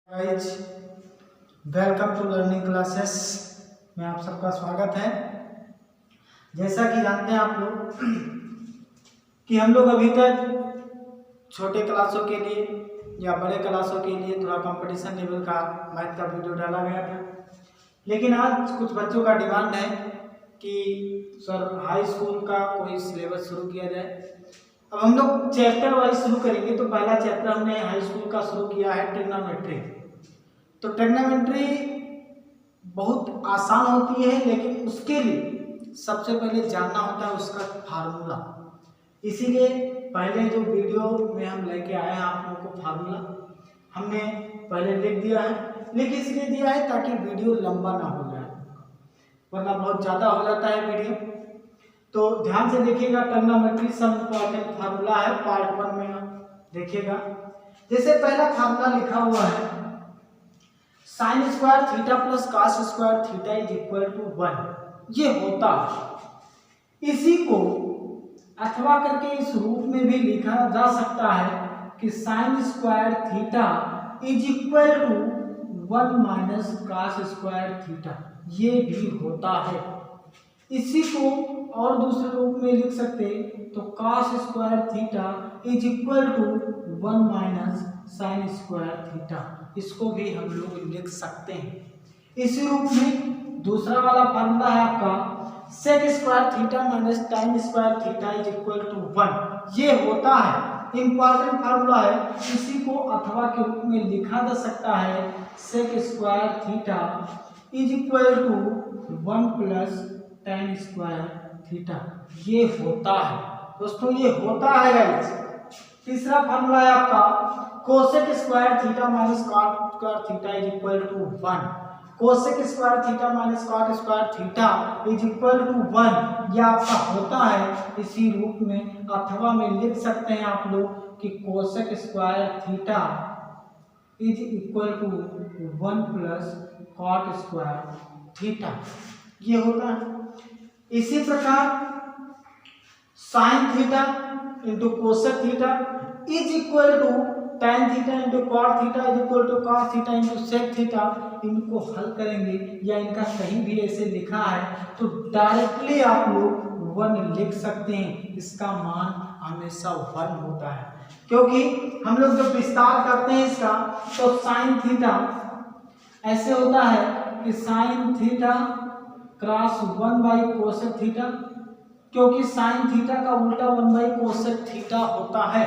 Guys, welcome to learning classes में आप सबका स्वागत है। जैसा कि जानते हैं आप लोग कि हम लोग अभी तक छोटे क्लासों के लिए या बड़े क्लासों के लिए थोड़ा कंपटीशन लेवल का मैथ का वीडियो डाला गया था, लेकिन आज कुछ बच्चों का डिमांड है कि सर हाई स्कूल का कोई सिलेबस शुरू किया जाए। अब हम लोग चैप्टर वाइज शुरू करेंगे। तो पहला चैप्टर हमने हाई स्कूल का शुरू किया है ट्रिग्नोमेट्री। तो ट्रिग्नोमेट्री बहुत आसान होती है, लेकिन उसके लिए सबसे पहले जानना होता है उसका फार्मूला। इसीलिए पहले जो वीडियो में हम लेके आए हैं आप लोगों को फार्मूला हमने पहले लिख दिया है। लिख इसलिए दिया है ताकि वीडियो लंबा ना हो जाए, वरना बहुत ज़्यादा हो जाता है वीडियो। तो ध्यान से देखिएगा, ट्रिग्नोमेट्री सब इम्पोर्टेंट फार्मूला है, पार्ट 1 में देखिएगा। जैसे पहला फार्मूला लिखा हुआ है sine square theta plus cos square theta is equal to 1। ये होता है, इसी को अथवा करके इस रूप में भी लिखा जा सकता है कि sine square theta is equal to 1 minus cos square theta. ये भी होता है। इसी को और दूसरे रूप में लिख सकते तो cos square theta is equal to 1 minus sine square theta. इसको भी हम लोग लिख सकते हैं इसी रूप में। दूसरा वाला फार्मूला है आपका sec square theta minus tan square theta is equal to 1। ये होता है, इंपॉर्टेंट फार्मूला है। इसी को अथवा के रूप में लिखा जा सकता है sec square theta is equal to 1 plus tan square theta. ये होता है दोस्तों, ये होता है गाइस। तीसरा फार्मूला है आपका cosec square theta minus cot square theta is equal to 1। Cosec square theta minus cot square theta is equal to 1। यह आपका होता है। इसी रूप में अथवा में लिख सकते हैं आप लोग कि cosec square theta is equal to 1 plus cot square theta. ये होता है। इसी प्रकार sine theta into cosec theta is equal to tan theta into cot theta is equal to cos theta into sec theta. इनको हल करेंगे या इनका कहीं भी ऐसे लिखा है तो डायरेक्टली आप लोग 1 लिख सकते हैं। इसका मान हमेशा 1 होता है, क्योंकि हम लोग जब विस्तार करते हैं इसका तो साइन थीटा ऐसे होता है कि sine theta cross 1 by cosec theta, क्योंकि साइन थीटा का उल्टा 1 बाई कोसेक थीटा होता है।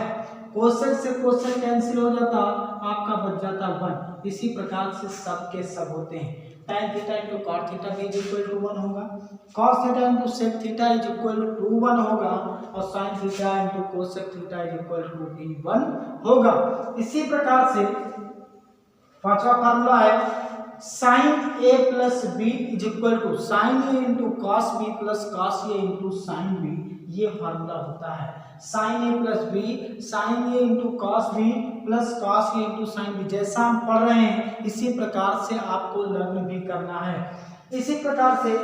कोसेक से कोसेक कैंसिल हो जाता, आपका बच जाता 1। इसी प्रकार से सब के सब होते हैं। tan theta into cot theta भी इज इक्वल टू 1 होगा, cos theta into sec theta is equal to 1 होगा, और sin theta into cosec theta is equal to भी 1 होगा। इसी प्रकार से पांचवा फार्मूला है sine A plus B is equal to sine A into cos B plus cos A into sine B. ये फार्मूला होता है sine A plus B, sine A into cos B plus cos A into sine B. जैसा हम पढ़ रहे हैं इसी प्रकार से आपको लर्न भी करना है। इसी प्रकार से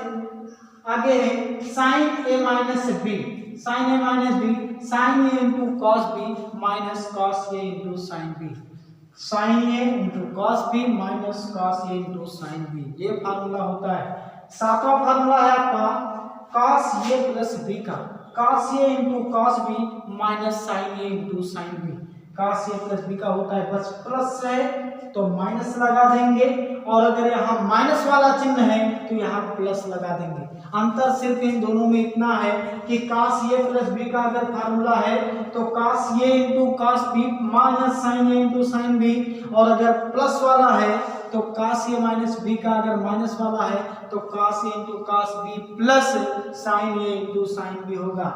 आगे है sine A minus B, sine A minus B, sine A into cos B minus cos A into sine B, sine A into cos B minus cos A into sine B. ये formula होता है। सातवां formula है आपका cos A plus B का, cos A into cos B minus sine A into sine B. Cos A plus B का होता है, बस प्लस है तो माइनस लगा देंगे, और अगर यहाँ माइनस वाला चिन्ह है तो यहाँ प्लस लगा देंगे। अंतर सिर्फ इन दोनों में इतना है कि cos a प्लस बी का अगर फार्मूला है तो cos a into cos B minus sine A into sine B, और अगर प्लस वाला है तो cos a माइनस बी का अगर माइनस वाला है तो cos a into cos B plus sine A into sine B होगा।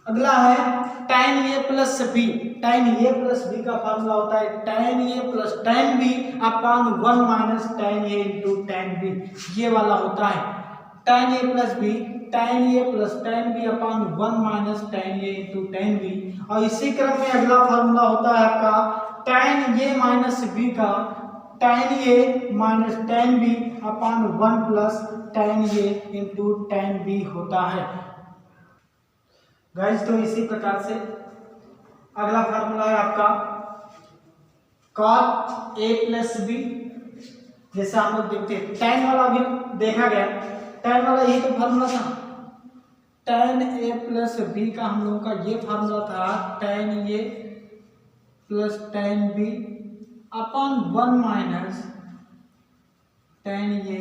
अगला है tan a plus B, tan a plus B का फार्मूला होता है tan a plus tan b upon 1 minus tan a into tan b। ये वाला होता है tan a plus B, tan a plus tan b upon 1 minus tan a into tan b। और इसी क्रम में अगला फार्मूला होता है आपका tan a माइनस b का tan a minus tan b upon 1 plus tan a into tan b होता है गाइस। तो इसी प्रकार से अगला फार्मूला है आपका cot a प्लस बी, जैसे हम लोग देखते हैं tan वाला भी देखा गया, tan वाला यही तो फार्मूला था, tan a प्लस बी का हम लोगों का ये फार्मूला था, tan a plus tan b upon 1 minus tan a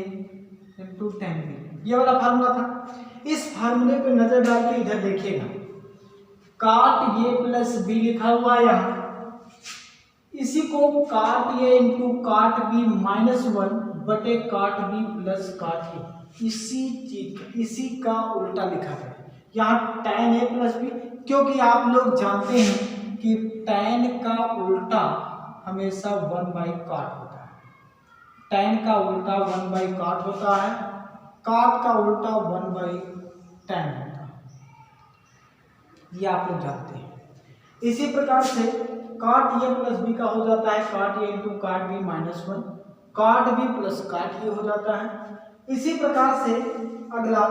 into tan b, ये वाला फार्मूला था। इस फार्मूले पे नजर डाल के इधर देखिएगा, cot a प्लस बी लिखा हुआ है यहाँ, इसी को cot a into cot b minus 1 बटे cot b plus cot a, इसी का उल्टा लिखा है यहाँ tan a प्लस b, क्योंकि आप लोग जानते हैं कि tan का उल्टा हमेशा 1 बाई cot होता है, tan का उल्टा 1 बाई cot होता है, cot का उल्टा 1 बाई tan होता है, ये आप लोग जानते हैं। इसी प्रकार से cot a प्लस b का हो जाता है cot a into cot b minus 1, cot b plus cot a हो जाता है। इसी प्रकार से अगला,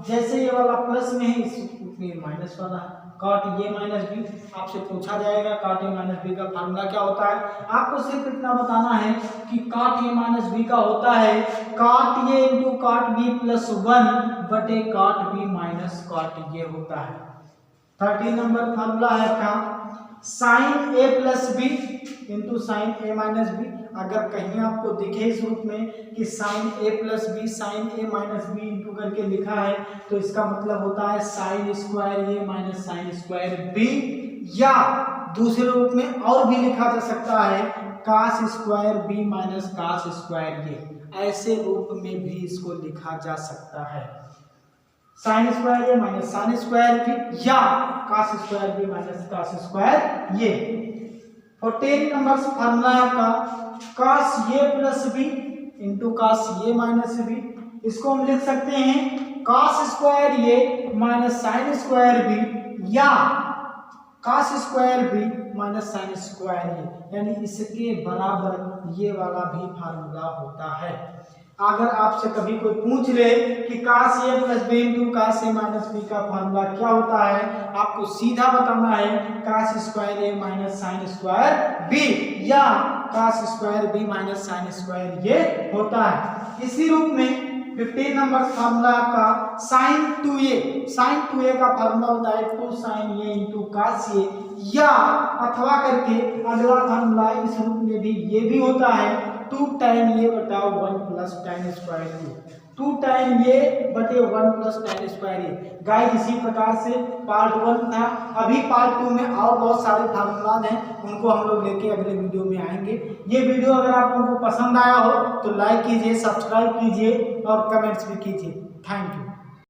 जैसे ये वाला प्लस में है इसमें माइनस वाला है, cot a माइनस b, आपसे पूछा जाएगा cot a माइनस b का फार्मूला क्या होता है, आपको सिर्फ इतना बताना है कि cot a माइनस b का होता है cot a into cot b plus 1 बटे cot b minus cot a होता है। 13 नंबर फार्मूला है आपका sin a plus B into sine A minus B. अगर कहीं आपको दिखे इस रूप में कि sin a plus B sine A minus B into करके लिखा है, तो इसका मतलब होता है sine square A minus sine square B, या दूसरे रूप में और भी लिखा जा सकता है cos square B minus cos square A, ऐसे रूप में भी इसको लिखा जा सकता है, sine square A minus sine square B या cos square B minus cos square A. 14 number formula है आपका cos a plus B into cos a minus B, इसको हम लिख सकते हैं cos square a minus sine square B या cos square B minus sine square A, यानी इसके बराबर ये वाला भी फार्मूला होता है। अगर आपसे कभी कोई पूछ ले कि cos a plus B into cos a minus B का फार्मूला क्या होता है, आपको सीधा बताना है cos square a minus sine square B या cos square B minus sine square A होता है। इसी रूप में 15 नंबर फार्मूला आपका sin 2a का फार्मूला होता है 2 sin a into cos a, या अथवा करके अगला फार्मूला इस रूप में भी ये भी होता है 2 tan a बटा 1 plus tan square A, 2 tan a बटे 1 प्लस tan स्क्वायर ए। गाइस इसी प्रकार से पार्ट 1 था, अभी पार्ट 2 में और बहुत सारे फार्मूलाज हैं, उनको हम लोग लेके अगले वीडियो में आएंगे। ये वीडियो अगर आप लोगों को पसंद आया हो तो लाइक कीजिए, सब्सक्राइब कीजिए और कमेंट्स भी कीजिए। Thank you.